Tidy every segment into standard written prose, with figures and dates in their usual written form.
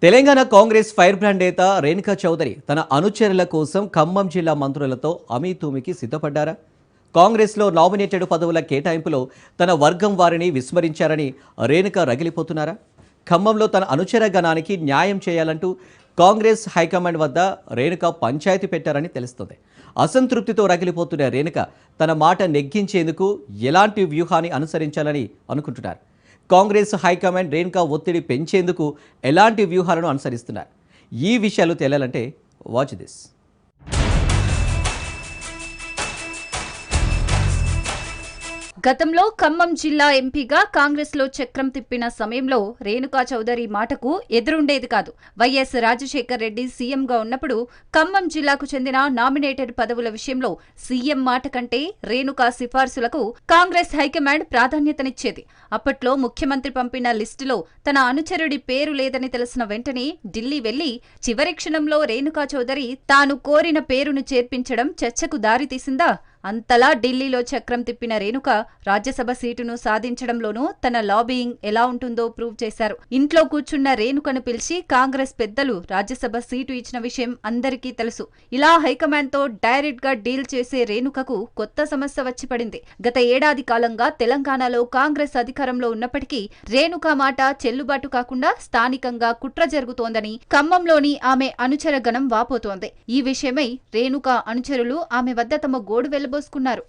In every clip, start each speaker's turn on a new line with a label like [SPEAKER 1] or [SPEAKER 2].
[SPEAKER 1] Telangana Congress fire brand నేత రేణుకా చౌదరి తన అనుచరుల కోసం ఖమ్మం జిల్లా మంత్రులతో అమీతుమికి సిద్ధపడ్డారా? కాంగ్రెస్లో నామినేటెడ్ పదవుల కేటాయింపులో తన వర్గం వారిని విస్మరించారని రేణుక రగిలిపోతున్నారా? ఖమ్మంలో తన అనుచర గణానికి న్యాయం చేయాలంటూ కాంగ్రెస్ హైకమాండ్ వద్ద రేణుక పంచాయతీ పెట్టారని తెలుస్తుంది. అసంతృప్తితో రగిలిపోతున్న రేణుక తన మాట నెగ్గించేందుకు ఎలాంటి వ్యూహాన్ని అనుసరించాలని అనుకుంటున్నారు? కాంగ్రెస్ హైకమాండ్ రేణుకా ఒత్తిడి పెంచేందుకు ఎలాంటి వ్యూహాలను అనుసరిస్తున్నారు? ఈ విషయాలు తేలాలంటే వాచ్ దిస్.
[SPEAKER 2] గతంలో ఖమ్మం జిల్లా ఎంపీగా కాంగ్రెస్లో చక్రం తిప్పిన సమయంలో రేణుకా చౌదరి మాటకు ఎదురుండేది కాదు. వైఎస్ రాజశేఖర్ రెడ్డి సీఎంగా ఉన్నప్పుడు ఖమ్మం జిల్లాకు చెందిన నామినేటెడ్ పదవుల విషయంలో సీఎం మాట కంటే రేణుకా సిఫార్సులకు కాంగ్రెస్ హైకమాండ్ ప్రాధాన్యతనిచ్చేది. అప్పట్లో ముఖ్యమంత్రి పంపిన లిస్టులో తన అనుచరుడి పేరు లేదని తెలిసిన వెంటనే ఢిల్లీ వెళ్లి చివరి క్షణంలో రేణుకా చౌదరి తాను కోరిన పేరును చేర్పించడం చర్చకు దారితీసిందా? అంతలా ఢిల్లీలో చక్రం తిప్పిన రేణుక రాజ్యసభ సీటును సాధించడంలోనూ తన లాబీయింగ్ ఎలా ఉంటుందో ప్రూవ్ చేశారు. ఇంట్లో కూర్చున్న రేణుకను పిలిచి కాంగ్రెస్ పెద్దలు రాజ్యసభ సీటు ఇచ్చిన విషయం అందరికీ తెలుసు. ఇలా హైకమాండ్ తో డైరెక్ట్ గా డీల్ చేసే రేణుకకు కొత్త సమస్య వచ్చి పడింది. గత ఏడాది కాలంగా తెలంగాణలో కాంగ్రెస్ అధికారంలో ఉన్నప్పటికీ రేణుక మాట చెల్లుబాటు కాకుండా స్థానికంగా కుట్ర జరుగుతోందని ఖమ్మంలోని ఆమె అనుచర గణం వాపోతోంది. ఈ విషయమై రేణుక అనుచరులు ఆమె వద్ద తమ గోడు వెళ్లబోసుకున్నారు.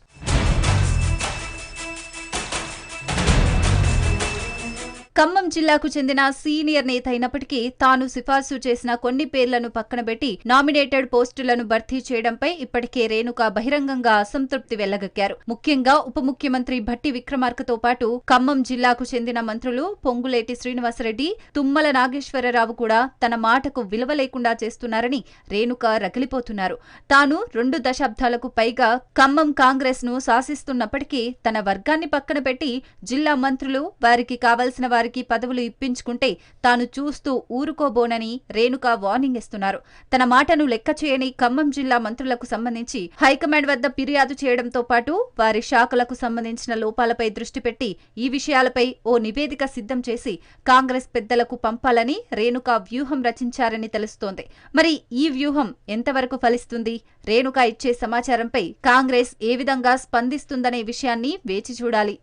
[SPEAKER 2] ఖమ్మం జిల్లాకు చెందిన సీనియర్ నేత అయినప్పటికీ తాను సిఫార్సు చేసిన కొన్ని పేర్లను పక్కనబెట్టి నామినేటెడ్ పోస్టులను భర్తీ చేయడంపై ఇప్పటికే రేణుక బహిరంగంగా అసంతృప్తి వెళ్లగక్కారు. ముఖ్యంగా ఉప ముఖ్యమంత్రి భట్టి విక్రమార్కతో పాటు ఖమ్మం జిల్లాకు చెందిన మంత్రులు పొంగులేటి శ్రీనివాసరెడ్డి, తుమ్మల నాగేశ్వరరావు కూడా తన మాటకు విలువ లేకుండా చేస్తున్నారని రేణుక రగిలిపోతున్నారు. తాను 2 దశాబ్దాలకు పైగా ఖమ్మం కాంగ్రెస్ ను శాసిస్తున్నప్పటికీ తన వర్గాన్ని పక్కన పెట్టి జిల్లా మంత్రులు వారికి కావలసిన వారికి పదవులు ఇప్పించుకుంటే తాను చూస్తూ ఊరుకోబోనని రేణుక వార్నింగ్ ఇస్తున్నారు. తన మాటను లెక్క చేయని ఖమ్మం జిల్లా మంత్రులకు సంబంధించి హైకమాండ్ వద్ద ఫిర్యాదు చేయడంతో పాటు వారి శాఖలకు సంబంధించిన లోపాలపై దృష్టి పెట్టి ఈ విషయాలపై ఓ నివేదిక సిద్ధం చేసి కాంగ్రెస్ పెద్దలకు పంపాలని రేణుక వ్యూహం రచించారని తెలుస్తోంది. మరి ఈ వ్యూహం ఎంతవరకు ఫలిస్తుంది? రేణుక ఇచ్చే సమాచారంపై కాంగ్రెస్ ఏ విధంగా స్పందిస్తుందనే విషయాన్ని వేచి చూడాలి.